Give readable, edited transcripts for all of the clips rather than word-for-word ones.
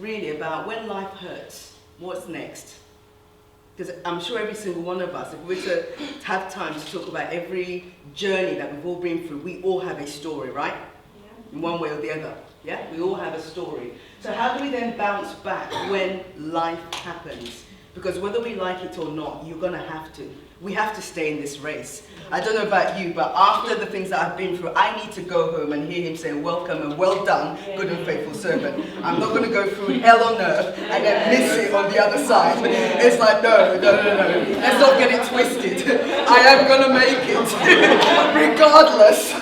really about when life hurts, what's next? Because I'm sure every single one of us, if we were to have time to talk about every journey that we've all been through, we all have a story, right? Yeah. In one way or the other. Yeah? We all have a story. So how do we then bounce back when life happens? Because whether we like it or not, you're going to have to. We have to stay in this race. I don't know about you, but after the things that I've been through, I need to go home and hear him say, welcome and well done, good and faithful servant. I'm not going to go through hell on earth and then miss it on the other side. It's like, no. Let's not get it twisted. I am going to make it, regardless.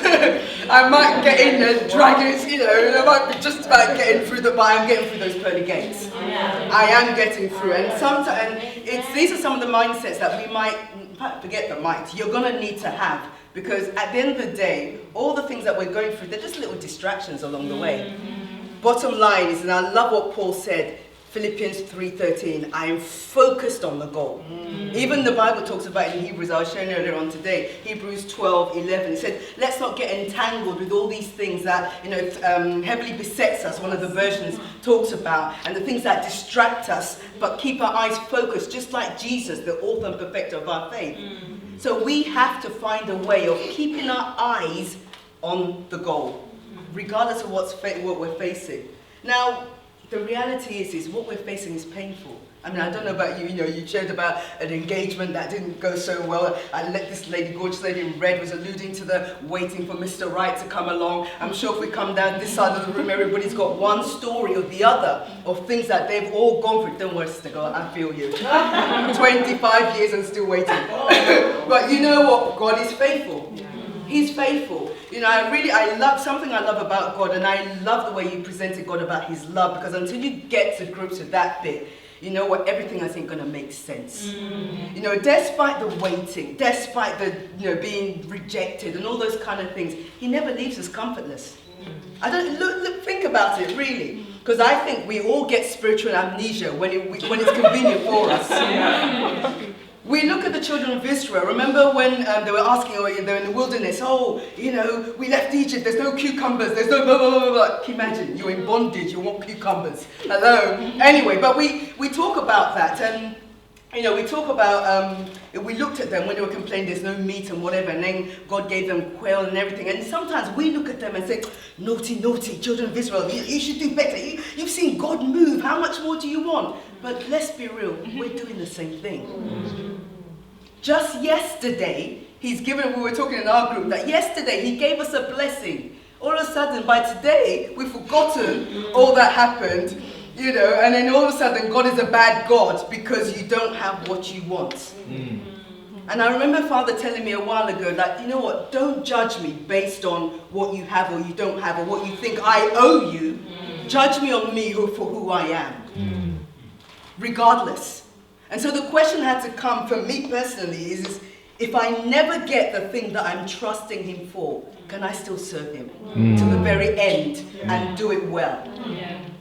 I might get in there, drag it, I might be just about getting through but I'm getting through those pearly gates. I am getting through. And sometimes, these are some of the mindsets that we might, in fact, forget the might, you're going to need to have. Because at the end of the day, all the things that we're going through, they're just little distractions along the way. Bottom line is, and I love what Paul said, Philippians 3:13, I am focused on the goal. Even the Bible talks about it in Hebrews, I was sharing earlier on today, Hebrews 12:11. It said, let's not get entangled with all these things that heavily besets us, one of the versions talks about, and the things that distract us, but keep our eyes focused, just like Jesus, the author and perfecter of our faith. So we have to find a way of keeping our eyes on the goal, regardless of what we're facing. Now, the reality is what we're facing is painful. I mean, I don't know about you, you shared about an engagement that didn't go so well. I let this lady, gorgeous lady in red, was alluding to the waiting for Mr. Right to come along. I'm sure if we come down this side of the room, everybody's got one story or the other of things that they've all gone through. Don't worry, Sister Girl, I feel you. 25 years and still waiting. But you know what? God is faithful. He's faithful. I love something I love about God, and I love the way you presented God about his love, because until you get to grips with that bit, you know what, everything isn't going to make sense. Despite the waiting, despite the being rejected and all those kind of things, he never leaves us comfortless. I don't think about it really, because I think we all get spiritual amnesia when it's convenient for us. We look at the children of Israel. Remember when they were asking, they're in the wilderness, we left Egypt, there's no cucumbers, there's no blah, blah, blah, blah. Can you imagine? You're in bondage, you want cucumbers. Hello. Anyway, but we talk about that, and we talk about, we looked at them when they were complaining there's no meat and whatever, and then God gave them quail and everything. And sometimes we look at them and say, naughty, children of Israel, you should do better. You've seen God move, how much more do you want? But let's be real, we're doing the same thing. Just yesterday, we were talking in our group, that yesterday he gave us a blessing. All of a sudden, by today, we've forgotten all that happened, and then all of a sudden, God is a bad God because you don't have what you want. And I remember Father telling me a while ago that, you know what, don't judge me based on what you have or you don't have or what you think I owe you. Judge me on me for who I am. Regardless. And so the question had to come from me personally is if I never get the thing that I'm trusting him for, can I still serve him to the very end and do it well?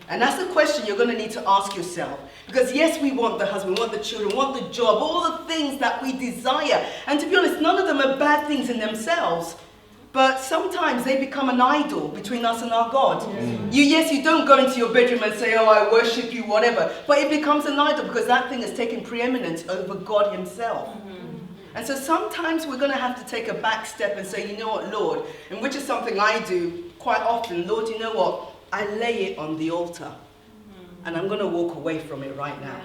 And that's the question you're going to need to ask yourself. Because yes, we want the husband, we want the children, we want the job, all the things that we desire. And to be honest, none of them are bad things in themselves. But sometimes they become an idol between us and our God. You don't go into your bedroom and say, I worship you, whatever. But it becomes an idol because that thing has taken preeminence over God himself. And so sometimes we're going to have to take a back step and say, you know what, Lord, and which is something I do quite often. Lord, you know what? I lay it on the altar. And I'm going to walk away from it right now.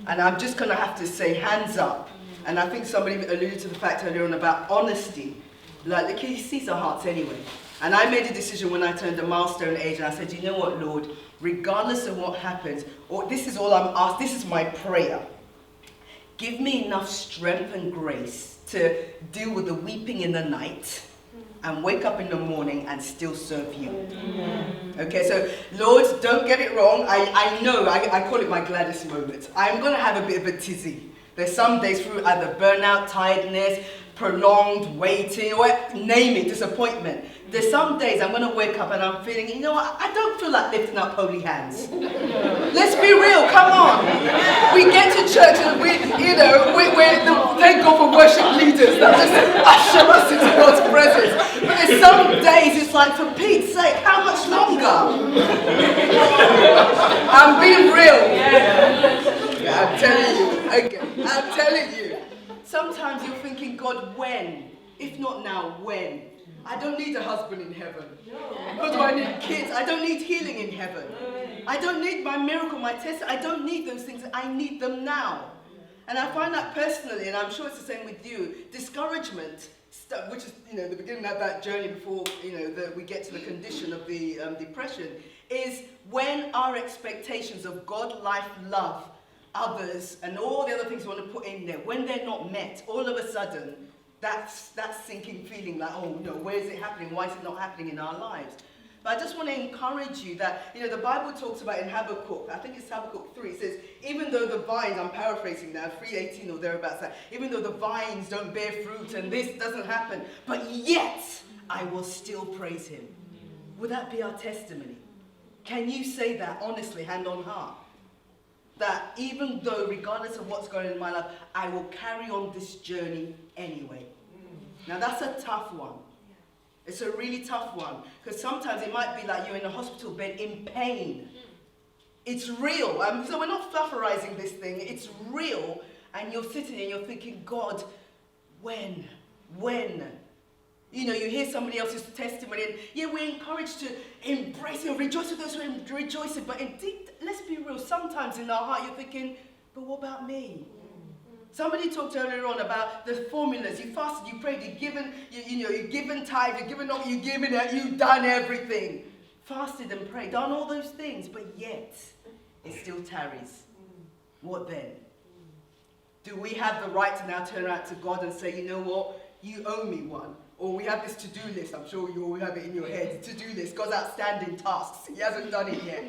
And I'm just going to have to say, hands up. And I think somebody alluded to the fact earlier on about honesty. Like he sees our hearts anyway. And I made a decision when I turned a milestone age, and I said, you know what, Lord, regardless of what happens, this is all I'm asked, this is my prayer. Give me enough strength and grace to deal with the weeping in the night and wake up in the morning and still serve you. Okay, so Lord, don't get it wrong. I know, I call it my Gladys moment. I'm going to have a bit of a tizzy. There's some days through either burnout, tiredness, prolonged waiting, or name it, disappointment. There's some days I'm going to wake up and I'm feeling, you know what, I don't feel like lifting up holy hands. Let's be real, come on. We get to church and thank God for worship leaders that just usher us into God's presence. But there's some days it's like, for Pete's sake, how much longer? I'm being real. Yeah, I'm telling you. Okay, I'm telling you. Sometimes you're thinking, God, when? If not now, when? I don't need a husband in heaven. Nor do I need kids. I don't need healing in heaven. I don't need my miracle, my test. I don't need those things. I need them now. And I find that personally, and I'm sure it's the same with you, discouragement, which is, the beginning of that journey before, we get to the condition of the depression, is when our expectations of God, life, love, others, and all the other things we want to put in there, when they're not met, all of a sudden, that's sinking feeling like, oh no, where is it happening? Why is it not happening in our lives? But I just want to encourage you that, the Bible talks about in Habakkuk, I think it's Habakkuk 3, it says, even though the vines, I'm paraphrasing now, 3:18 or thereabouts, that even though the vines don't bear fruit and this doesn't happen, but yet I will still praise him. Would that be our testimony? Can you say that honestly, hand on heart? That even though, regardless of what's going on in my life, I will carry on this journey anyway. Now that's a tough one. It's a really tough one, because sometimes it might be like you're in a hospital bed in pain. It's real. So we're not flufferizing this thing. It's real. And you're sitting and you're thinking, God, when? You hear somebody else's testimony, and yeah, we're encouraged to embrace it, rejoice with those who are rejoicing. But indeed, let's be real, sometimes in our heart you're thinking, but what about me? Somebody talked earlier on about the formulas. You fasted, you prayed, you've given tithe, you've given all, you've done everything. Fasted and prayed, done all those things, but yet it still tarries. What then? Do we have the right to now turn around to God and say, you know what, you owe me one? Or we have this to-do list, I'm sure you all have it in your head, to-do list, God's outstanding tasks, he hasn't done it yet.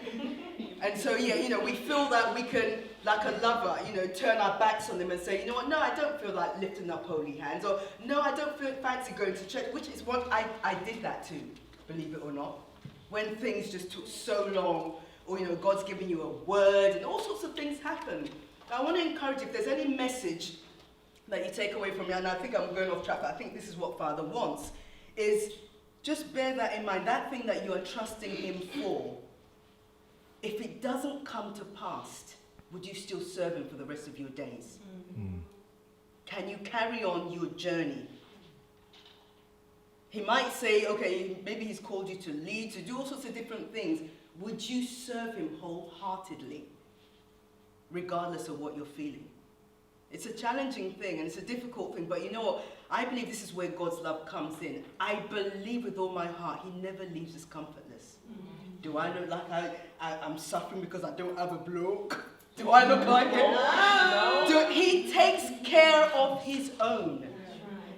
And so, we feel that we can, like a lover, turn our backs on them and say, you know what, no, I don't feel like lifting up holy hands, or no, I don't feel fancy going to church, which is what I did that too, believe it or not. When things just took so long, or, God's giving you a word, and all sorts of things happen. I want to encourage you, if there's any message that you take away from me, and I think I'm going off track, but I think this is what Father wants, is just bear that in mind, that thing that you are trusting him for. If it doesn't come to pass, would you still serve him for the rest of your days? Mm. Can you carry on your journey? He might say, okay, maybe he's called you to lead, to do all sorts of different things. Would you serve him wholeheartedly, regardless of what you're feeling? It's a challenging thing and it's a difficult thing, but you know what? I believe this is where God's love comes in. I believe with all my heart, he never leaves us comfortless. Mm-hmm. Do I look like I'm suffering because I don't have a bloke? Do I look like it? No. He takes care of his own.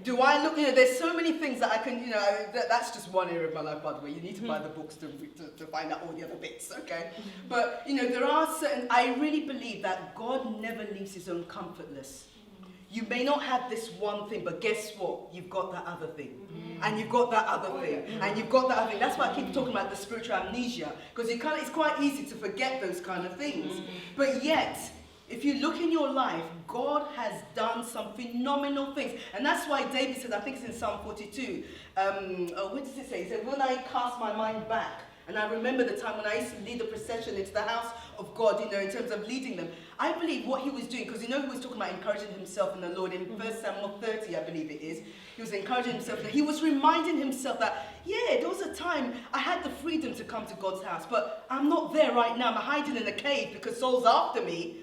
Do I look, there's so many things that I can, that's just one area of my life, by the way. You need to buy the books to find out all the other bits, okay? But, there are certain, I really believe that God never leaves his own comfortless. You may not have this one thing, but guess what? You've got that other thing. And you've got that other thing. And you've got that other thing. That's why I keep talking about the spiritual amnesia, because it's quite easy to forget those kind of things. But yet, if you look in your life, God has done some phenomenal things. And that's why David said, I think it's in Psalm 42, what does it say? He said, when I cast my mind back, and I remember the time when I used to lead the procession into the house of God, in terms of leading them. I believe what he was doing, because he was talking about encouraging himself in the Lord. In 1 Samuel 30, I believe it is, he was encouraging himself. He was reminding himself that, there was a time I had the freedom to come to God's house, but I'm not there right now. I'm hiding in a cave because Saul's after me.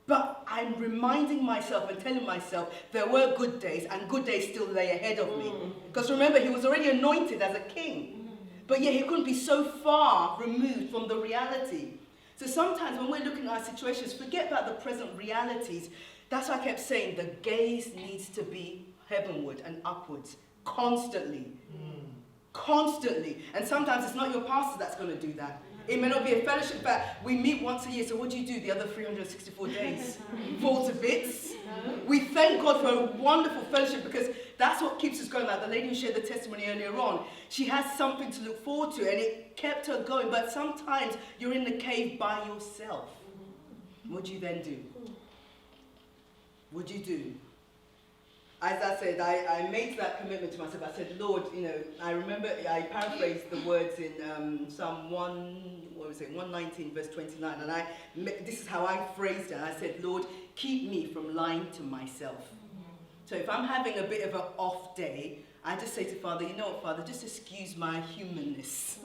But I'm reminding myself and telling myself there were good days, and good days still lay ahead of me. Because remember, he was already anointed as a king. But yet he couldn't be so far removed from the reality. So sometimes when we're looking at our situations, forget about the present realities. That's why I kept saying the gaze needs to be heavenward and upwards, constantly. Constantly. And sometimes it's not your pastor that's going to do that. It may not be a fellowship, but we meet once a year, so what do you do the other 364 days? Fall to bits? We thank God for a wonderful fellowship, because that's what keeps us going. Like the lady who shared the testimony earlier on, she has something to look forward to, and it kept her going. But sometimes you're in the cave by yourself. What do you then do? What do you do? as I said, I made that commitment to myself. I said, Lord, I remember, I paraphrased the words in Psalm 119, verse 29, and this is how I phrased it. I said, Lord, keep me from lying to myself. So if I'm having a bit of an off day, I just say to Father, you know what, Father, just excuse my humanness.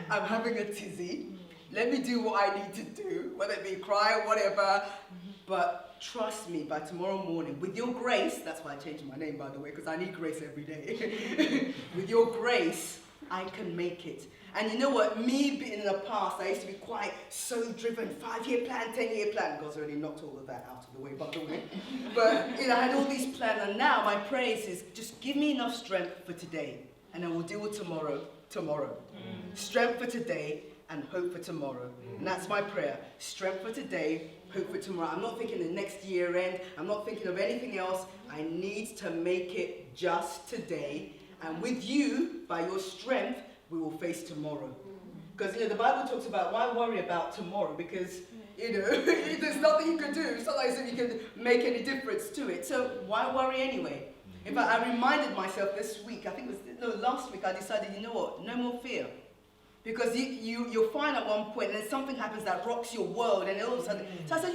I'm having a tizzy. Let me do what I need to do, whether it be cry or whatever. But trust me, by tomorrow morning, with your grace, that's why I changed my name, by the way, because I need grace every day. With your grace, I can make it. And you know what? Me being in the past, I used to be quite so driven, 5-year plan, 10-year plan. God's already knocked all of that out of the way, by the way. But I had all these plans, and now my praise is just give me enough strength for today, and I will deal with tomorrow. Strength for today and hope for tomorrow. And that's my prayer. Strength for today, hope for tomorrow. I'm not thinking the next year end. I'm not thinking of anything else. I need to make it just today. And with you, by your strength, we will face tomorrow. Because, the Bible talks about why worry about tomorrow? Because, there's nothing you can do. It's not like as if you can make any difference to it. So why worry anyway? In fact, I reminded myself this week, last week, I decided, you know what, no more fear. Because you'll find at one point, and then something happens that rocks your world, and all of a sudden, so I said,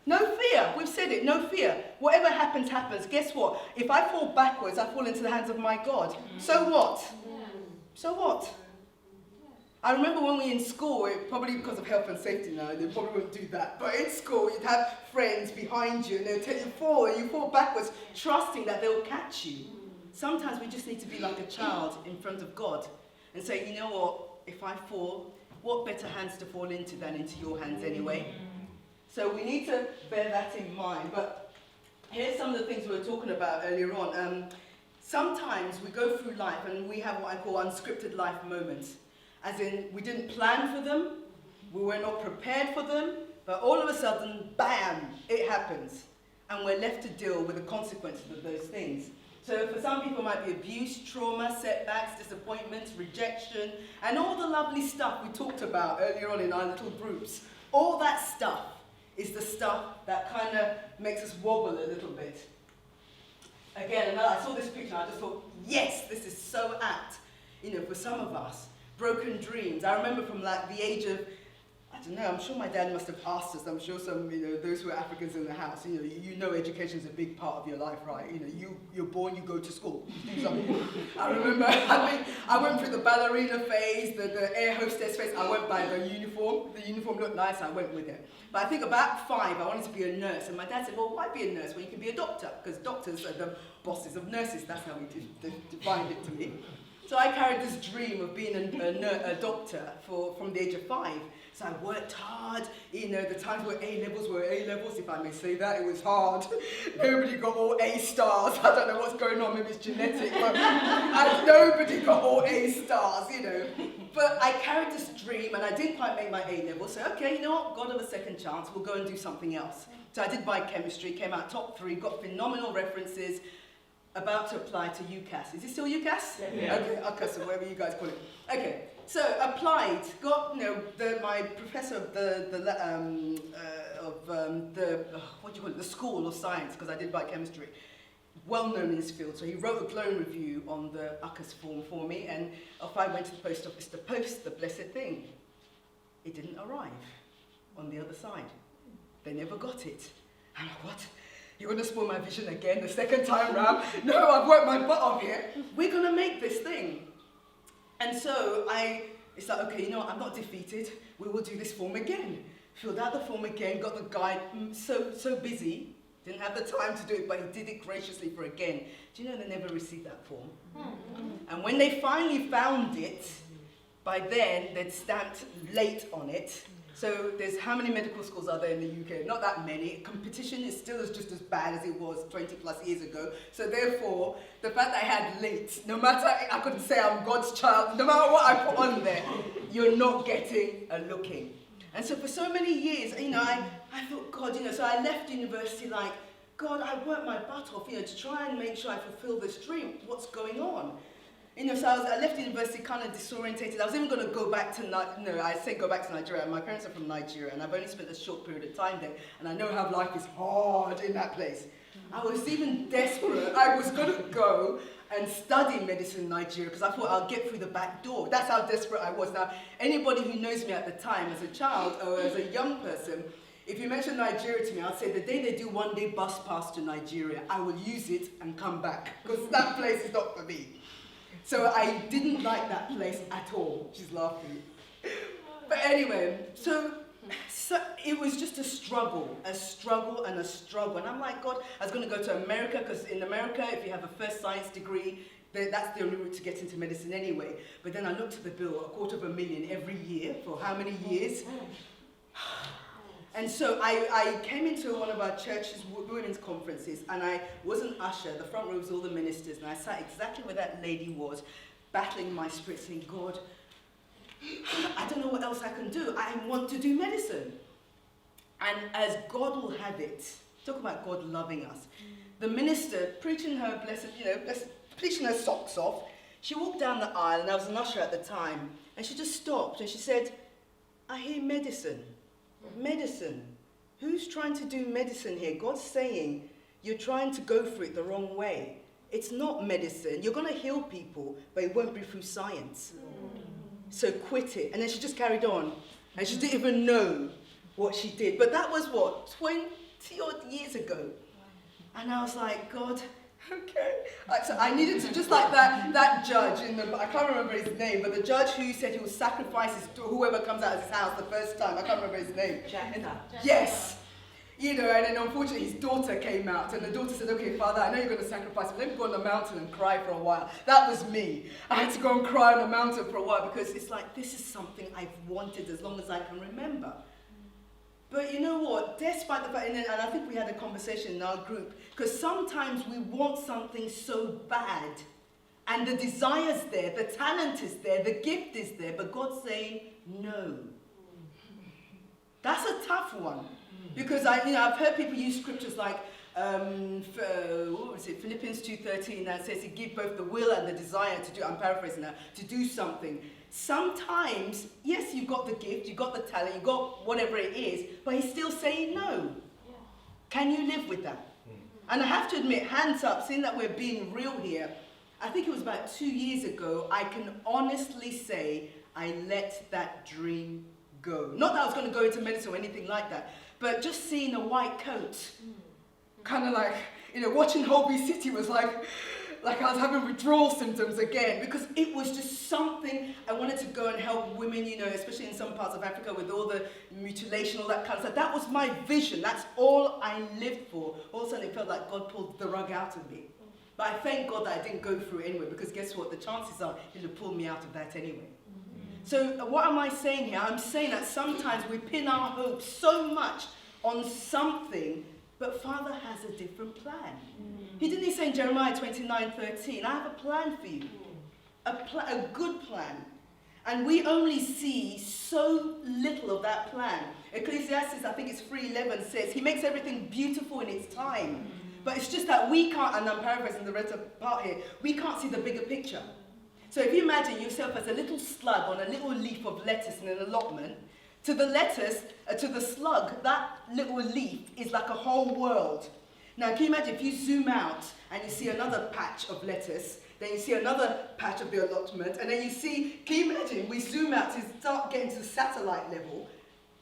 no fear. We've said it, no fear. Whatever happens, happens. Guess what? If I fall backwards, I fall into the hands of my God. So what? So what? I remember when we were in school, probably because of health and safety now, they probably wouldn't do that. But in school, you'd have friends behind you, and they'll tell you fall backwards, trusting that they'll catch you. Sometimes we just need to be like a child in front of God and say, you know what, if I fall, what better hands to fall into than into your hands anyway? So we need to bear that in mind. But here's some of the things we were talking about earlier on. Sometimes we go through life and we have what I call unscripted life moments. As in, we didn't plan for them, we were not prepared for them, but all of a sudden, bam, it happens. And we're left to deal with the consequences of those things. So for some people it might be abuse, trauma, setbacks, disappointments, rejection, and all the lovely stuff we talked about earlier on in our little groups. All that stuff is the stuff that kind of makes us wobble a little bit. Again, I saw this picture and I just thought, yes, this is so apt. For some of us, broken dreams. I remember from the age of, I don't know, I'm sure my dad must have asked us, I'm sure some, those who are Africans in the house, education is a big part of your life, right? You're born, you go to school, you do something. I remember, I went through the ballerina phase, the air hostess phase. I went by the uniform. The uniform looked nice, I went with it. But I think about 5, I wanted to be a nurse. And my dad said, well, why be a nurse when you can be a doctor? Because doctors are the bosses of nurses. That's how he defined it to me. So I carried this dream of being a doctor from the age of 5. So I worked hard. The times where A-levels were A-levels, if I may say that. It was hard. Nobody got all A stars. I don't know what's going on. Maybe it's genetic. But nobody got all A stars, But I carried this dream, and I didn't quite make my A-levels. So, okay, you know what? God of a second chance. We'll go and do something else. So I did biochemistry, came out top 3, got phenomenal references. About to apply to UCAS. Is it still UCAS? Yeah. Okay, UCAS, or whatever you guys call it. Okay, so applied, got my professor of the School of Science, because I did biochemistry, well known in his field. So he wrote a glowing review on the UCAS form for me, and off I went to the post office to post the blessed thing. It didn't arrive on the other side. They never got it. I'm like, what? You're going to spoil my vision again the second time round? No, I've worked my butt off here. We're going to make this thing. And so it's like, okay, I'm not defeated. We will do this form again. Filled out the form again, got the guide, so busy. Didn't have the time to do it, but he did it graciously for again. Do you know they never received that form? And when they finally found it, by then they'd stamped late on it. So there's how many medical schools are there in the UK? Not that many. Competition is still just as bad as it was 20 plus years ago. So therefore, the fact that I had late, no matter, I couldn't say I'm God's child, no matter what I put on there, you're not getting a looking. And so for so many years, I thought, God, so I left university like, God, I worked my butt off, to try and make sure I fulfill this dream. What's going on? So I left university kind of disorientated. I was even going to go back to, go back to Nigeria. My parents are from Nigeria, and I've only spent a short period of time there, and I know how life is hard in that place. I was even desperate. I was going to go and study medicine in Nigeria because I thought I'll get through the back door. That's how desperate I was. Now, anybody who knows me at the time as a child or as a young person, if you mention Nigeria to me, I'll say the day they do one-day bus pass to Nigeria, I will use it and come back because that place is not for me. So I didn't like that place at all. She's laughing. But anyway, so it was just a struggle. And I'm like, God, I was going to go to America because in America, if you have a first science degree, that's the only route to get into medicine anyway. But then I looked at the bill, $250,000 every year for how many years? And so I came into one of our church's women's conferences, and I was an usher. The front row was all the ministers, and I sat exactly where that lady was, battling in my spirit, saying, God, I don't know what else I can do. I want to do medicine. And as God will have it, talk about God loving us. The minister, preaching her preaching her socks off, she walked down the aisle, and I was an usher at the time, and she just stopped, and she said, I hear medicine. Medicine. Who's trying to do medicine here? God's saying, you're trying to go for it the wrong way. It's not medicine. You're going to heal people, but it won't be through science. So quit it. And then she just carried on. And she didn't even know what she did. But that was what, 20 odd years ago. And I was like, God, okay. So I needed to, just like that judge, I can't remember his name, but the judge who said he would sacrifice whoever comes out of his house the first time, I can't remember his name. Yes. And then unfortunately his daughter came out, and the daughter said, okay, Father, I know you're going to sacrifice, but let me go on the mountain and cry for a while. That was me. I had to go and cry on the mountain for a while because it's like, this is something I've wanted as long as I can remember. But you know what, despite the fact, and I think we had a conversation in our group, because sometimes we want something so bad, and the desire's there, the talent is there, the gift is there, but God's saying, no. That's a tough one. Because I've heard people use scriptures like Philippians 2:13 that says he give both the will and the desire to do. I'm paraphrasing now, to do something. Sometimes, yes, you've got the gift, you've got the talent, you've got whatever it is, but he's still saying no. Yeah. Can you live with that? And I have to admit, hands up, seeing that we're being real here, I think it was about 2 years ago, I can honestly say I let that dream go. Not that I was going to go into medicine or anything like that, but just seeing a white coat, kind of like, watching Holby City was like I was having withdrawal symptoms again, because it was just something I wanted to go and help women, especially in some parts of Africa with all the mutilation, all that kind of stuff. That was my vision. That's all I lived for. All of a sudden it felt like God pulled the rug out of me. But I thank God that I didn't go through it anyway, because guess what? The chances are he'll have pulled me out of that anyway. So what am I saying here? I'm saying that sometimes we pin our hopes so much on something, but Father has a different plan. He didn't say in Jeremiah 29:13, I have a plan for you, a good plan. And we only see so little of that plan. Ecclesiastes, I think it's 3:11, says he makes everything beautiful in its time. But it's just that we can't, and I'm paraphrasing the rest of the part here, we can't see the bigger picture. So if you imagine yourself as a little slug on a little leaf of lettuce in an allotment, to the lettuce, to the slug, that little leaf is like a whole world. Now, can you imagine if you zoom out and you see another patch of lettuce, then you see another patch of the allotment, and then you see, can you imagine, we zoom out to start getting to the satellite level,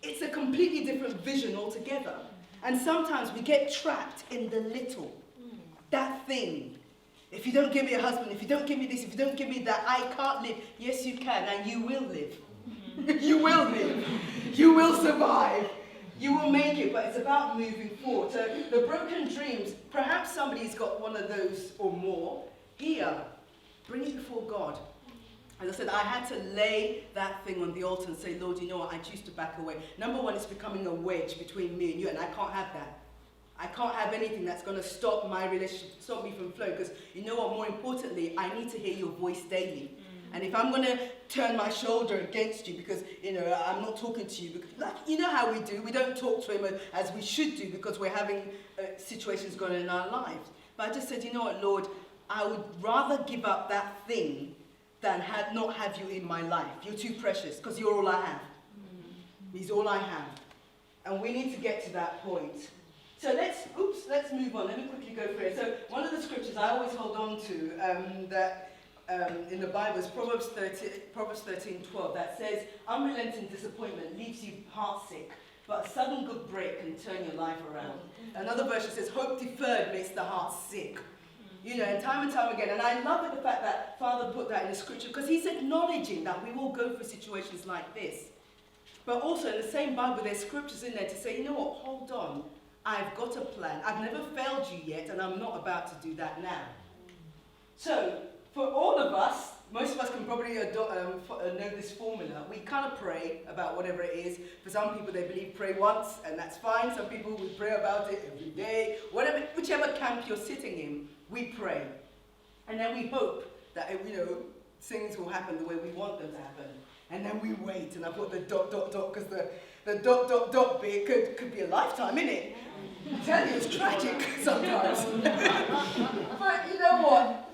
it's a completely different vision altogether. And sometimes we get trapped in the little, that thing. If you don't give me a husband, if you don't give me this, if you don't give me that, I can't live. Yes, you can, and you will live. You will live. You will survive. You will make it, but it's about moving forward. So the broken dreams, perhaps somebody's got one of those or more. Here, bring it before God. As I said, I had to lay that thing on the altar and say, Lord, you know what, I choose to back away. Number one, it's becoming a wedge between me and you, and I can't have that. I can't have anything that's going to stop my relationship, stop me from flowing, because you know what, more importantly, I need to hear your voice daily. And if I'm going to turn my shoulder against you because, I'm not talking to you, because, like, you know how we do, we don't talk to him as we should do because we're having situations going on in our lives. But I just said, you know what, Lord, I would rather give up that thing than not have you in my life. You're too precious because you're all I have. He's all I have. And we need to get to that point. So let's move on. Let me quickly go through it. So one of the scriptures I always hold on to that in the Bible is Proverbs 13:12 that says, unrelenting disappointment leaves you heartsick, but a sudden good break can turn your life around. Another version says, hope deferred makes the heart sick. You know, and time again. And I love the fact that Father put that in the scripture because he's acknowledging that we will go through situations like this. But also in the same Bible, there's scriptures in there to say, you know what, hold on. I've got a plan. I've never failed you yet, and I'm not about to do that now. So, for all of us, most of us can probably know this formula. We kind of pray about whatever it is. For some people, they believe pray once, and that's fine. Some people, we pray about it every day. Whichever camp you're sitting in, we pray. And then we hope that, things will happen the way we want them to happen. And then we wait, and I put the ... because the ... bit could be a lifetime, innit? I tell you, it's tragic sometimes. But you know what?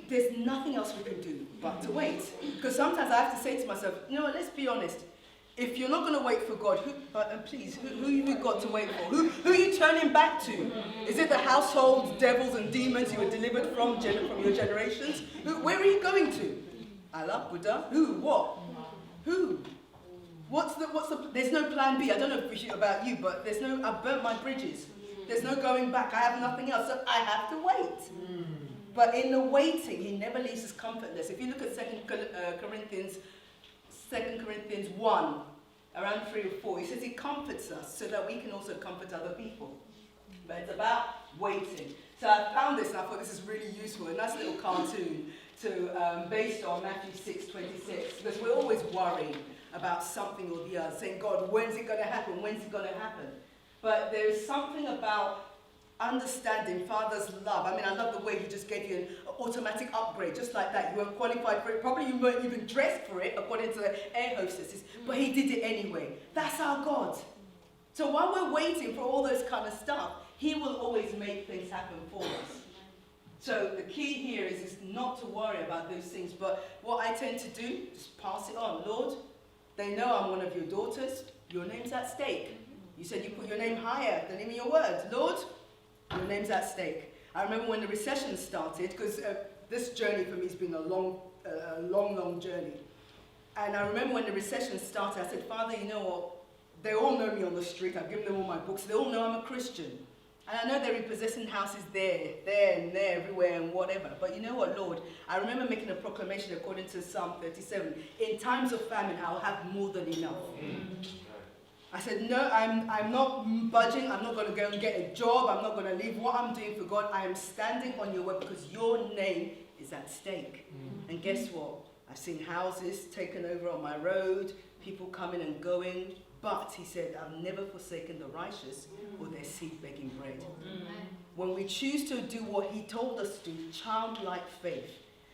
There's nothing else we can do but to wait. Because sometimes I have to say to myself, let's be honest. If you're not going to wait for God, who have you got to wait for? Who are you turning back to? Is it the household devils and demons you were delivered from your generations? Where are you going to? Allah, Buddha? Who? What? Who? What's the, there's no plan B. I don't know about you, but I've burnt my bridges. There's no going back. I have nothing else, so I have to wait. But in the waiting, he never leaves us comfortless. If you look at 2 Corinthians 1, around 3 or 4, he says he comforts us so that we can also comfort other people. But it's about waiting. So I found this and I thought this is really useful. A nice little cartoon based on Matthew 6:26, because we're always worried about something or the other, saying, God, when's it going to happen? When's it going to happen? But there is something about understanding Father's love. I mean, I love the way he just gave you an automatic upgrade, just like that. You weren't qualified for it. Probably you weren't even dressed for it, according to the air hostesses. But he did it anyway. That's our God. So while we're waiting for all those kind of stuff, he will always make things happen for us. So the key here is not to worry about those things. But what I tend to do, just pass it on. Lord, they know I'm one of your daughters. Your name's at stake. You said you put your name higher than in your words. Lord, your name's at stake. I remember when the recession started, because this journey for me has been a long journey. And I remember when the recession started, I said, Father, you know what? They all know me on the street. I've given them all my books. They all know I'm a Christian. And I know they're repossessing houses there, and there, everywhere, and whatever. But you know what, Lord? I remember making a proclamation according to Psalm 37. In times of famine, I'll have more than enough. I said, no, I'm not budging. I'm not going to go and get a job. I'm not going to leave what I'm doing for God. I am standing on your word because your name is at stake. And guess what? I've seen houses taken over on my road, people coming and going. But he said, I've never forsaken the righteous or their seed begging bread. When we choose to do what he told us to, childlike faith.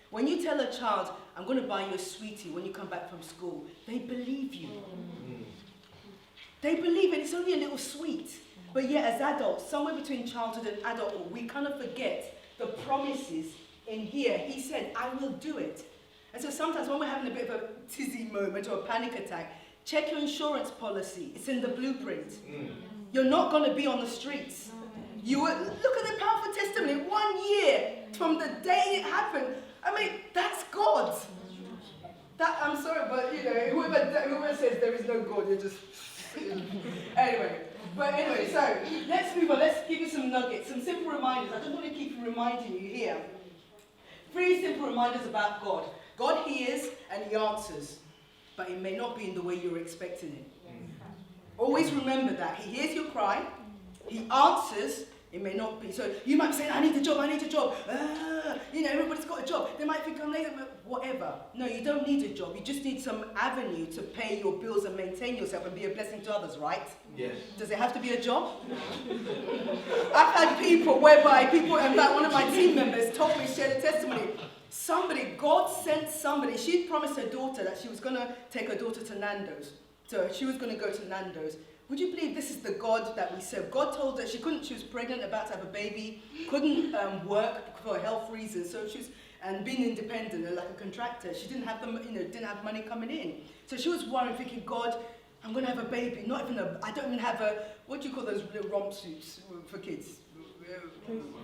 When you tell a child, I'm going to buy you a sweetie when you come back from school, they believe you. They believe it. It's only a little sweet. But yet as adults, somewhere between childhood and adulthood, we kind of forget the promises in here. He said, I will do it. And so sometimes when we're having a bit of a tizzy moment or a panic attack, check your insurance policy. It's in the blueprint. You're not going to be on the streets. Look at the powerful testimony. 1 year from the day it happened. I mean, that's God. I'm sorry, but whoever says there is no God, you're just... Anyway, so let's move on. Let's give you some nuggets, some simple reminders. I just want to keep reminding you here. 3 simple reminders about God. God hears and he answers, but it may not be in the way you're expecting it. Always remember that. He hears your cry, he answers, it may not be. So you might be saying, I need a job. Everybody's got a job. They might think I'm lazy, whatever. No, you don't need a job. You just need some avenue to pay your bills and maintain yourself and be a blessing to others, right? Yes. Does it have to be a job? I've had people whereby in fact, one of my team members told me, shared a testimony. God sent somebody. She promised her daughter that she was going to take her daughter to Nando's. So she was going to go to Nando's. Would you believe this is the God that we serve? God told her she was pregnant, about to have a baby, couldn't work for health reasons, so and being independent, like a contractor, she didn't have didn't have money coming in. So she was worried, thinking, God, I'm going to have a baby. I don't even have a, what do you call those little romp suits for kids?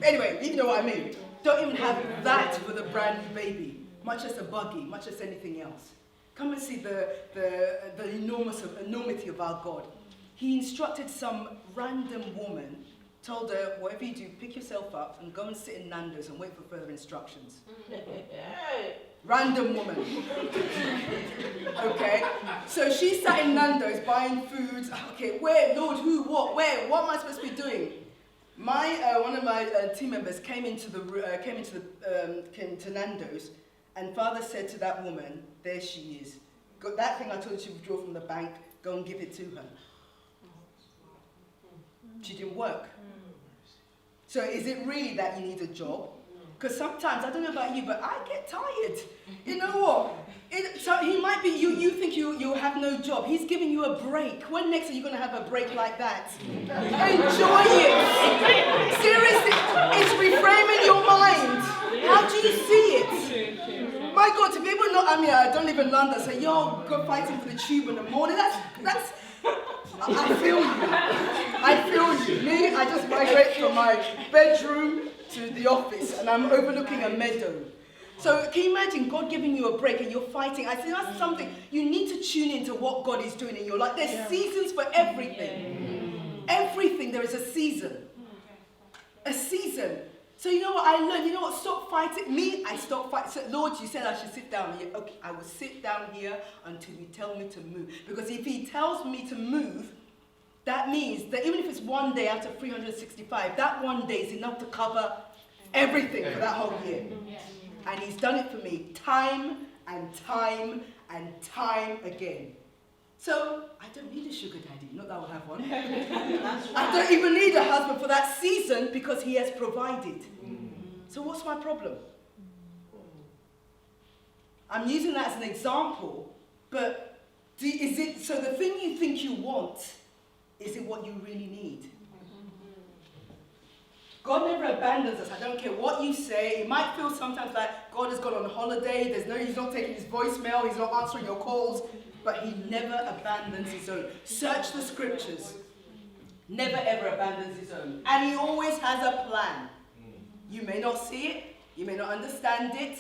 Anyway, you know what I mean. Don't even have that for the brand new baby, much as a buggy, much as anything else. Come and see the enormity of our God. He instructed some random woman, told her, whatever you do, pick yourself up and go and sit in Nando's and wait for further instructions. Random woman. Okay? So she sat in Nando's buying foods. Okay, where, Lord, who, what, where? What am I supposed to be doing? One of my team members came into Nando's, and Father said to that woman, there she is. Got that thing I told you to withdraw from the bank, go and give it to her. She didn't work. So is it really that you need a job? Because sometimes, I don't know about you, but I get tired. You know what? So he might be, you think you have no job. He's giving you a break. When next are you going to have a break like that? Enjoy it. Seriously, it's reframing your mind. How do you see it? My God, to be able to know, I don't live in London, so yo, go fighting for the tube in the morning, that's I feel you. Me, I just migrate from my bedroom to the office, and I'm overlooking a meadow. So can you imagine God giving you a break and you're fighting? I think that's something, you need to tune into what God is doing in your life. There's seasons for everything. Everything, there is a season. A season. So you know what I learned? Stop fighting. Me, I stopped fighting. So, Lord, you said I should sit down here. Okay, I will sit down here until you tell me to move. Because if he tells me to move, that means that even if it's one day out of 365, that one day is enough to cover everything for that whole year. And he's done it for me time and time and time again. So I don't need a sugar daddy, not that I'll have one. I don't even need a husband for that season because he has provided. So what's my problem? I'm using that as an example, but so the thing you think you want, is it what you really need? God never abandons us. I don't care what you say. It might feel sometimes like God has gone on holiday. He's not taking his voicemail. He's not answering your calls. But he never abandons his own. Search the scriptures. Never ever abandons his own. And he always has a plan. You may not see it. You may not understand it.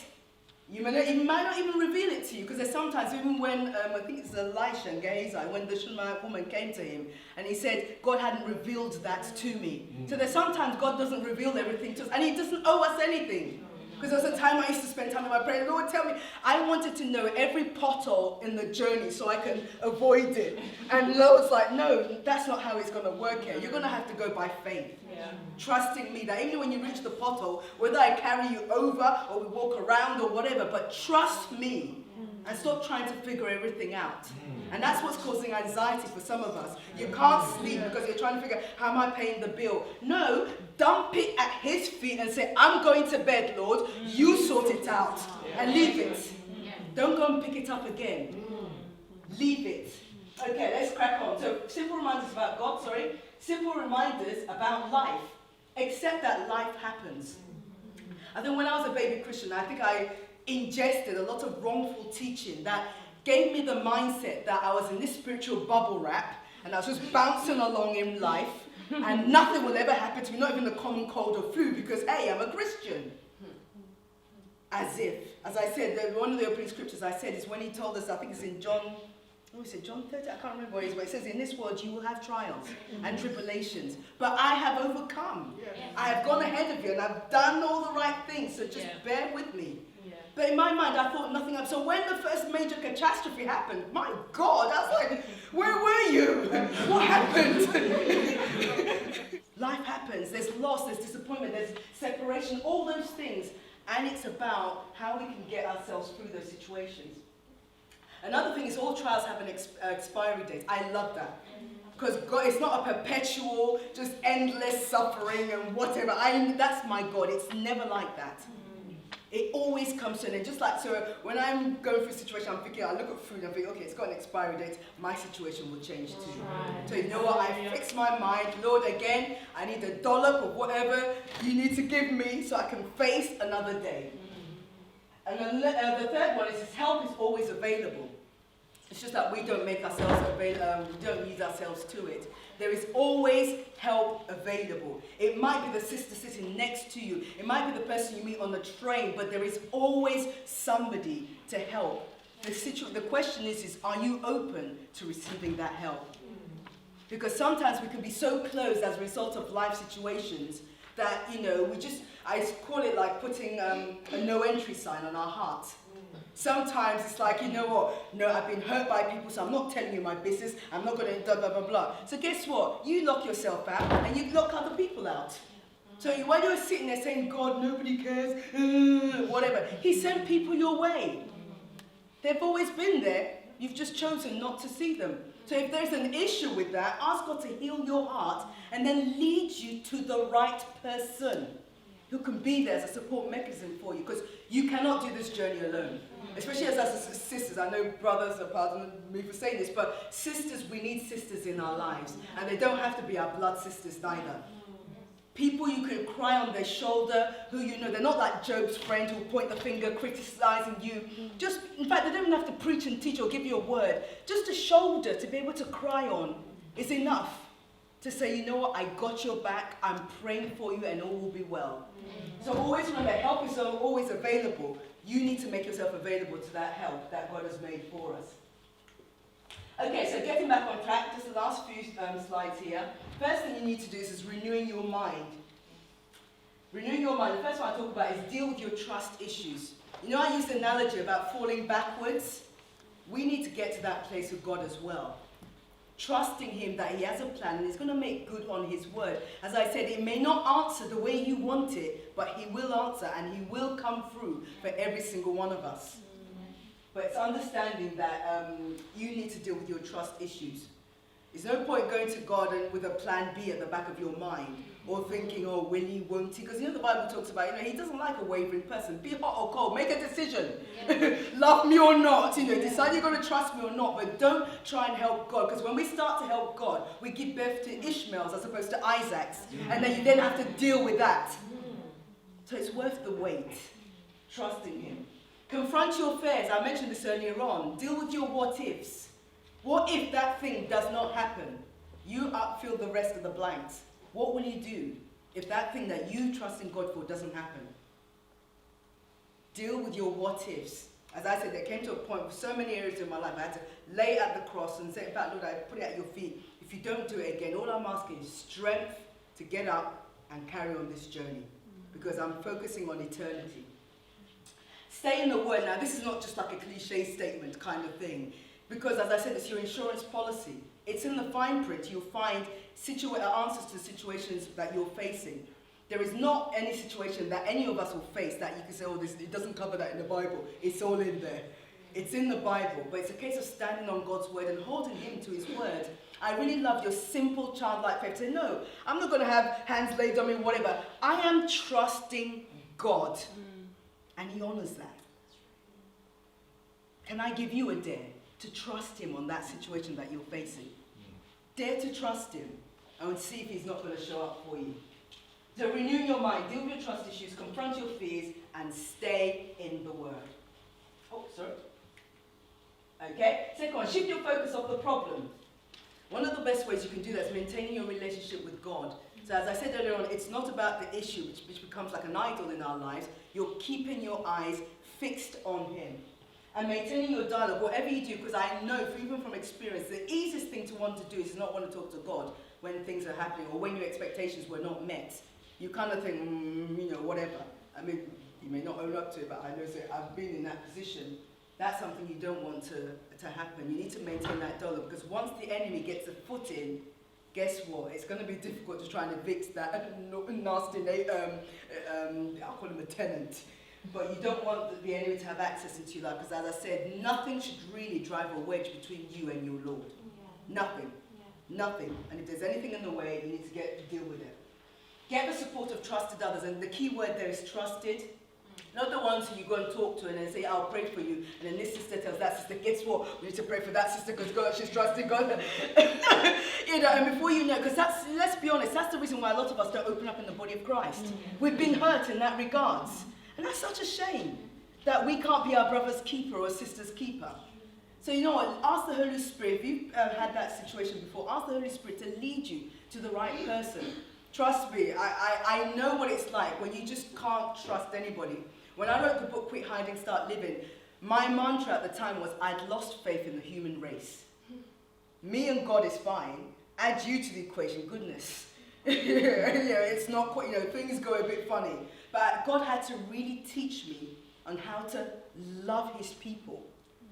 You might not even reveal it to you, because there's sometimes, even when, I think it's Elisha and Gehazi, when the Shunammite woman came to him, and he said, God hadn't revealed that to me. So there's sometimes God doesn't reveal everything to us, and he doesn't owe us anything. Because there was a time I used to spend time in my prayer, Lord, tell me, I wanted to know every pothole in the journey so I can avoid it. And Lord's like, no, that's not how it's going to work here. You're going to have to go by faith. Trusting me that even when you reach the pothole, whether I carry you over or we walk around or whatever, but trust me and stop trying to figure everything out. And that's what's causing anxiety for some of us. You can't sleep because you're trying to figure out, how am I paying the bill? No, dump it at his feet and say, I'm going to bed, Lord. You sort it out and leave it. Don't go and pick it up again. Leave it. Okay, let's crack on. So, simple reminders about God, Simple reminders about life. Accept that life happens. I think when I was a baby Christian, I think I ingested a lot of wrongful teaching that gave me the mindset that I was in this spiritual bubble wrap and I was just bouncing along in life and nothing will ever happen to me, not even the common cold or flu, because hey, I'm a Christian. As I said, one of the opening scriptures I said is when he told us, I think it's in John 30? I can't remember what it is, but it says, in this world you will have trials and tribulations, but I have overcome. I have gone ahead of you and I've done all the right things, so just bear with me. But in my mind, I thought nothing of. So when the first major catastrophe happened, my God, I was like, where were you? What happened? Life happens. There's loss, there's disappointment, there's separation, all those things. And it's about how we can get ourselves through those situations. Another thing is all trials have an expiry date. I love that. Because God, it's not a perpetual, just endless suffering and whatever. That's my God. It's never like that. It always comes to an end. Just like, so when I'm going through a situation, I look at food and I think, okay, it's got an expiry date. My situation will change too. Right. So you know what? I fix my mind. Lord, again, I need a dollop of whatever you need to give me so I can face another day. And then the third one is his help is always available. It's just that we don't make ourselves available, we don't use ourselves to it. There is always help available. It might be the sister sitting next to you. It might be the person you meet on the train, but there is always somebody to help. The question is, are you open to receiving that help? Because sometimes we can be so closed as a result of life situations that, I call it like putting a no entry sign on our heart. Sometimes it's like, you know what, no, I've been hurt by people, so I'm not telling you my business, I'm not going to blah, blah, blah, blah. So guess what? You lock yourself out and you lock other people out. So while you're sitting there saying, God, nobody cares, whatever, he sent people your way. They've always been there, you've just chosen not to see them. So if there's an issue with that, ask God to heal your heart and then lead you to the right person who can be there as a support mechanism for you, because you cannot do this journey alone. Especially as us as sisters. I know brothers are pardon me for saying this, but sisters, we need sisters in our lives. And they don't have to be our blood sisters neither. People you can cry on their shoulder, who they're not like Job's friend who will point the finger criticizing you. In fact, they don't even have to preach and teach or give you a word. Just a shoulder to be able to cry on is enough. To say, you know what, I got your back, I'm praying for you, and all will be well. So always remember, help is always available. You need to make yourself available to that help that God has made for us. Okay, so getting back on track, just the last few slides here. First thing you need to do is renewing your mind. Renewing your mind, the first one I talk about is deal with your trust issues. I used the analogy about falling backwards. We need to get to that place with God as well. Trusting him that he has a plan and he's going to make good on his word. As I said, it may not answer the way you want it, but he will answer and he will come through for every single one of us. But it's understanding that you need to deal with your trust issues. There's no point going to God with a plan B at the back of your mind, or thinking, oh, will he, won't he? Because the Bible talks about, he doesn't like a wavering person. Be hot or cold, make a decision. Yeah. Love me or not, decide you're going to trust me or not, but don't try and help God. Because when we start to help God, we give birth to Ishmaels as opposed to Isaacs. And then you then have to deal with that. So it's worth the wait, trusting him. Confront your fears. I mentioned this earlier on. Deal with your what ifs. What if that thing does not happen? You fill the rest of the blanks. What will you do if that thing that you trust in God for doesn't happen? Deal with your what ifs. As I said, there came to a point with so many areas in my life, I had to lay at the cross and say, in fact, Lord, I put it at your feet. If you don't do it again, all I'm asking is strength to get up and carry on this journey, because I'm focusing on eternity. Stay in the word. Now, this is not just like a cliche statement kind of thing, because as I said, it's your insurance policy. It's in the fine print. You'll find answers to the situations that you're facing. There is not any situation that any of us will face that you can say, oh, it doesn't cover that in the Bible. It's all in there. It's in the Bible. But it's a case of standing on God's word and holding him to his word. I really love your simple childlike faith. Say, no, I'm not going to have hands laid on me, whatever. I am trusting God. And he honors that. Can I give you a dare to trust him on that situation that you're facing? Dare to trust him and see if he's not going to show up for you. So renew your mind, deal with your trust issues, confront your fears, and stay in the word. Oh, sorry. Okay, second one, shift your focus off the problem. One of the best ways you can do that is maintaining your relationship with God. So as I said earlier on, it's not about the issue, which becomes like an idol in our lives. You're keeping your eyes fixed on him. And maintaining your dialogue, whatever you do, because I know, even from experience, the easiest thing to want to do is not want to talk to God when things are happening or when your expectations were not met. You kind of think, whatever. I mean, you may not own up to it, but I know that I've been in that position. That's something you don't want to happen. You need to maintain that dialogue, because once the enemy gets a foot in, guess what? It's going to be difficult to try and evict that nasty, I'll call him a tenant. But you don't want the enemy to have access into your life, because as I said, nothing should really drive a wedge between you and your Lord. Yeah. Nothing. Yeah. Nothing. And if there's anything in the way, you need to deal with it. Get the support of trusted others, and the key word there is trusted. Not the ones who you go and talk to and then say, I'll pray for you. And then this sister tells that sister, guess what? We need to pray for that sister because God, she's trusting God. And before you know, because let's be honest, that's the reason why a lot of us don't open up in the body of Christ. We've been hurt in that regards. And that's such a shame that we can't be our brother's keeper or sister's keeper. So you know what, ask the Holy Spirit, if you've had that situation before, ask the Holy Spirit to lead you to the right person. Trust me, I know what it's like when you just can't trust anybody. When I wrote the book, Quit Hiding, Start Living, my mantra at the time was, I'd lost faith in the human race. Me and God is fine. Add you to the equation, goodness. It's not quite, things go a bit funny. But God had to really teach me on how to love his people.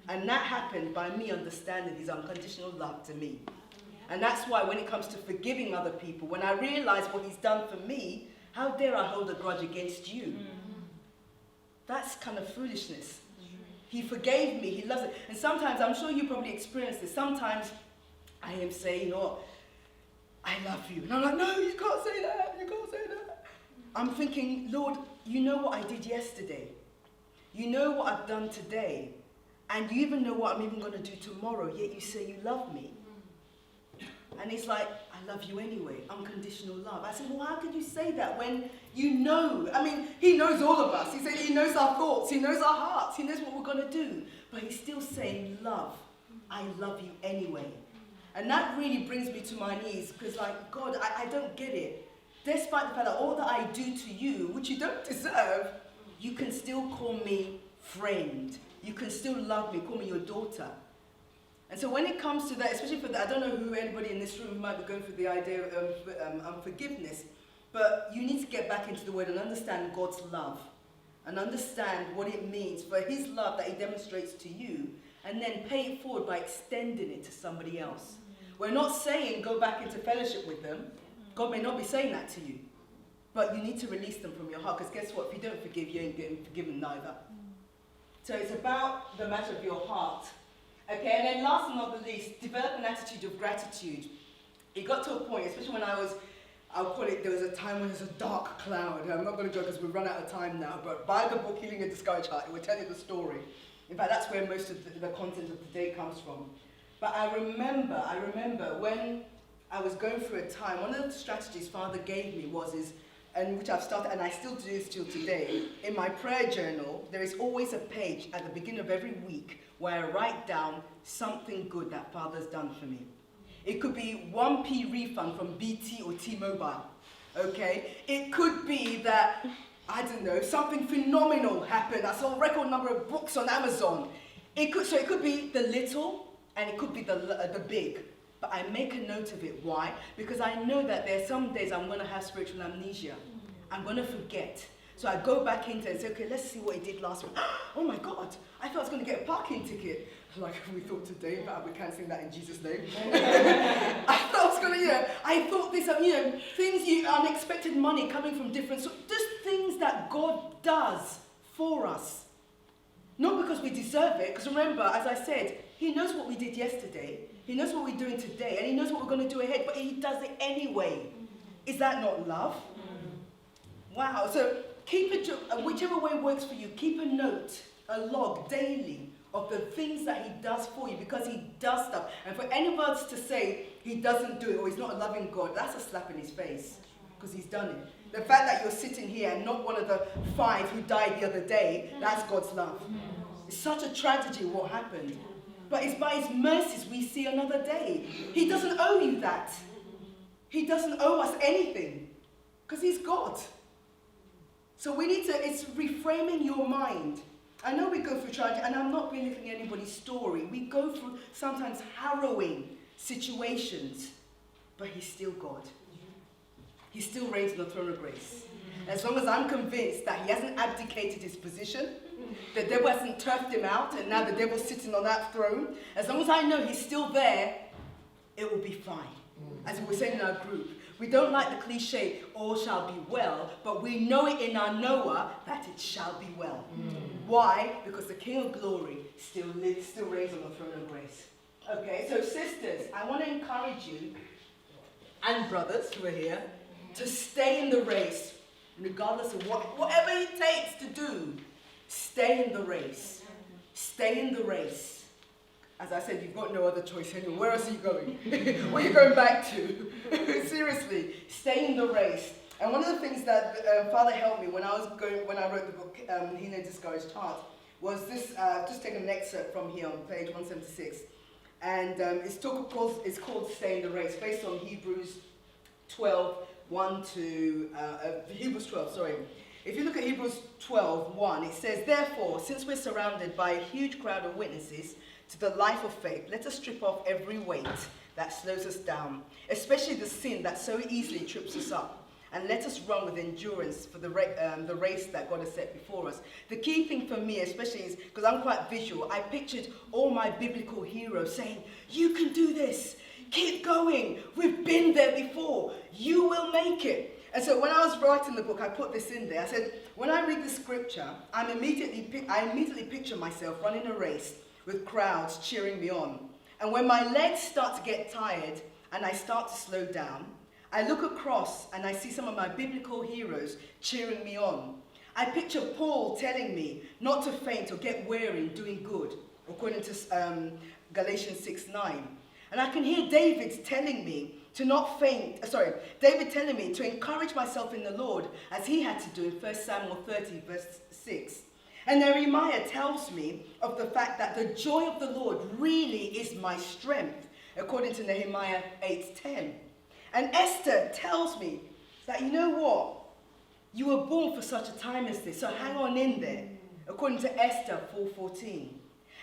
And that happened by me understanding his unconditional love to me. And that's why when it comes to forgiving other people, when I realize what he's done for me, how dare I hold a grudge against you? That's kind of foolishness. He forgave me, he loves it. And sometimes, I'm sure you probably experienced this, sometimes I am saying, I love you. And I'm like, no, you can't say that, you can't say that. I'm thinking, Lord, you know what I did yesterday. You know what I've done today. And you even know what I'm even going to do tomorrow, yet you say you love me. And he's like, I love you anyway, unconditional love. I said, well, how could you say that when you know? I mean, he knows all of us. He said he knows our thoughts, he knows our hearts, he knows what we're going to do. But he's still saying, love, I love you anyway. And that really brings me to my knees, because like, God, I don't get it. Despite the fact that all that I do to you, which you don't deserve, you can still call me friend. You can still love me, call me your daughter. And so when it comes to that, especially for that, I don't know who anybody in this room might be going through the idea of unforgiveness, but you need to get back into the word and understand God's love and understand what it means for his love that he demonstrates to you, and then pay it forward by extending it to somebody else. We're not saying go back into fellowship with them. God may not be saying that to you, but you need to release them from your heart, because guess what? If you don't forgive, you ain't getting forgiven neither. So it's about the matter of your heart. Okay, and then last but not the least, develop an attitude of gratitude. It got to a point, especially when I'll call it, there was a time when there's a dark cloud. I'm not going to go because we've run out of time now, but buy the book, Healing a Discouraged Heart. It will tell you the story. In fact, that's where most of the content of the day comes from. But I remember when I was going through a time, one of the strategies Father gave me and which I've started, and I still do this till today, in my prayer journal, there is always a page at the beginning of every week where I write down something good that Father's done for me. It could be 1p refund from BT or T-Mobile, okay? It could be that, I don't know, something phenomenal happened. I saw a record number of books on Amazon. It could be the little, and it could be the big. But I make a note of it. Why? Because I know that there are some days I'm going to have spiritual amnesia. I'm going to forget. So I go back into it and say, okay, let's see what he did last week. Oh my God, I thought I was going to get a parking ticket. Like we thought today, but we can't sing that in Jesus' name. I thought I was going to, I thought this, things, unexpected money coming from different, just things that God does for us. Not because we deserve it, because remember, as I said, he knows what we did yesterday, he knows what we're doing today, and he knows what we're going to do ahead, but he does it anyway. Is that not love? Wow. So keep it, whichever way works for you, keep a note, a log daily of the things that he does for you, because he does stuff. And for anybody to say he doesn't do it or he's not a loving God, that's a slap in his face, because he's done it. The fact that you're sitting here and not one of the 5 who died the other day, that's God's love. It's such a tragedy what happened. But it's by his mercies we see another day. He doesn't owe you that. He doesn't owe us anything, because he's God. So we need to, it's reframing your mind. I know we go through tragedy, and I'm not belittling anybody's story. We go through sometimes harrowing situations, but he's still God. He still reigns on the throne of grace. As long as I'm convinced that he hasn't abdicated his position, the devil hasn't turfed him out, and now the devil's sitting on that throne, as long as I know he's still there, it will be fine. As we were saying in our group, we don't like the cliche, all shall be well, but we know it in our Noah that it shall be well. Why? Because the King of Glory still lives, still reigns on the throne of grace. Okay, so sisters, I want to encourage you, and brothers who are here, to stay in the race, regardless of whatever it takes to do. Stay in the race. Stay in the race. As I said, you've got no other choice anymore. Where else are you going? Where are you going back to? Seriously, stay in the race. And one of the things that Father helped me when I wrote the book, Healing a Discouraged Heart, was this, just take an excerpt from here on page 176. And it's called Stay in the Race, based on Hebrews 12, 1 to, Hebrews 12, sorry. If you look at Hebrews 12, 1, it says, "Therefore, since we're surrounded by a huge crowd of witnesses to the life of faith, let us strip off every weight that slows us down, especially the sin that so easily trips us up. And let us run with endurance for the race that God has set before us." The key thing for me, especially, is because I'm quite visual, I pictured all my biblical heroes saying, "You can do this. Keep going. We've been there before. You will make it." And so when I was writing the book, I put this in there. I said, when I read the scripture, I immediately picture myself running a race with crowds cheering me on. And when my legs start to get tired and I start to slow down, I look across and I see some of my biblical heroes cheering me on. I picture Paul telling me not to faint or get weary in doing good, according to Galatians 6:9. And I can hear David telling me to not faint, David telling me to encourage myself in the Lord, as he had to do in 1 Samuel 30, verse 6. And Nehemiah tells me of the fact that the joy of the Lord really is my strength, according to Nehemiah 8:10. And Esther tells me that, you know what? You were born for such a time as this, so hang on in there, according to Esther 4:14.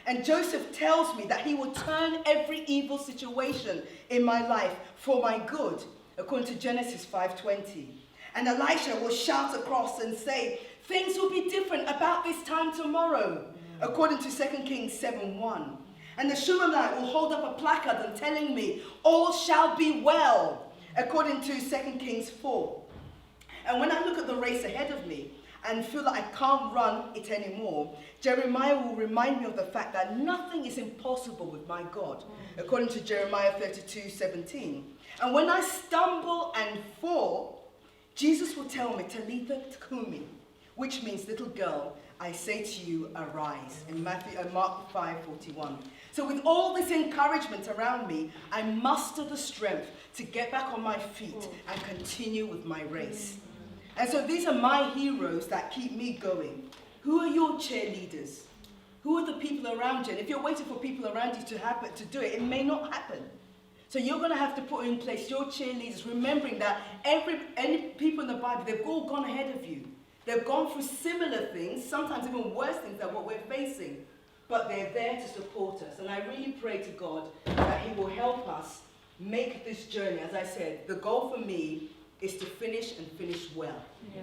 And Joseph tells me that he will turn every evil situation in my life for my good, according to Genesis 5:20. And Elisha will shout across and say, "Things will be different about this time tomorrow," according to 2 Kings 7:1. And the Shunammite will hold up a placard and telling me, "All shall be well," according to 2 Kings 4. And when I look at the race ahead of me and feel that I can't run it anymore, Jeremiah will remind me of the fact that nothing is impossible with my God, according to Jeremiah 32:17. And when I stumble and fall, Jesus will tell me, "Talitha Kumi," which means, "Little girl, I say to you, arise," in Mark 5:41. So with all this encouragement around me, I muster the strength to get back on my feet and continue with my race. And so these are my heroes that keep me going. Who are your cheerleaders? Who are the people around you? And if you're waiting for people around you to do it, it may not happen. So you're going to have to put in place your cheerleaders, remembering that any people in the Bible, they've all gone ahead of you. They've gone through similar things, sometimes even worse things than what we're facing. But they're there to support us. And I really pray to God that he will help us make this journey. As I said, the goal for me is to finish and finish well. Yeah.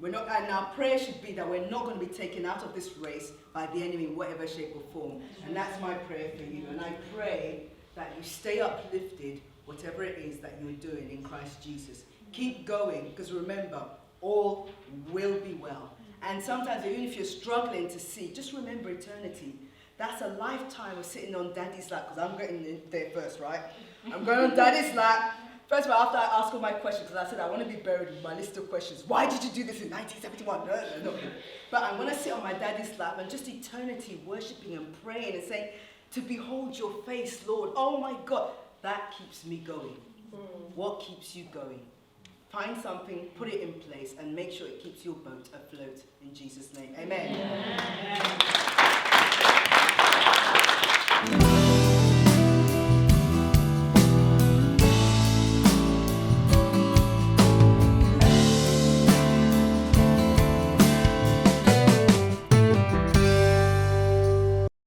And our prayer should be that we're not going to be taken out of this race by the enemy in whatever shape or form. And that's my prayer for you. And I pray that you stay uplifted, whatever it is that you're doing in Christ Jesus. Keep going, because remember, all will be well. And sometimes, even if you're struggling to see, just remember eternity. That's a lifetime of sitting on Daddy's lap, because I'm getting there first, right? I'm going on Daddy's lap. First of all, after I ask all my questions, because I said I want to be buried with my list of questions. Why did you do this in 1971? No. But I'm going to sit on my Daddy's lap and just eternity, worshiping and praying and saying, "To behold your face, Lord." Oh my God, that keeps me going. What keeps you going? Find something, put it in place, and make sure it keeps your boat afloat in Jesus' name. Amen. Amen.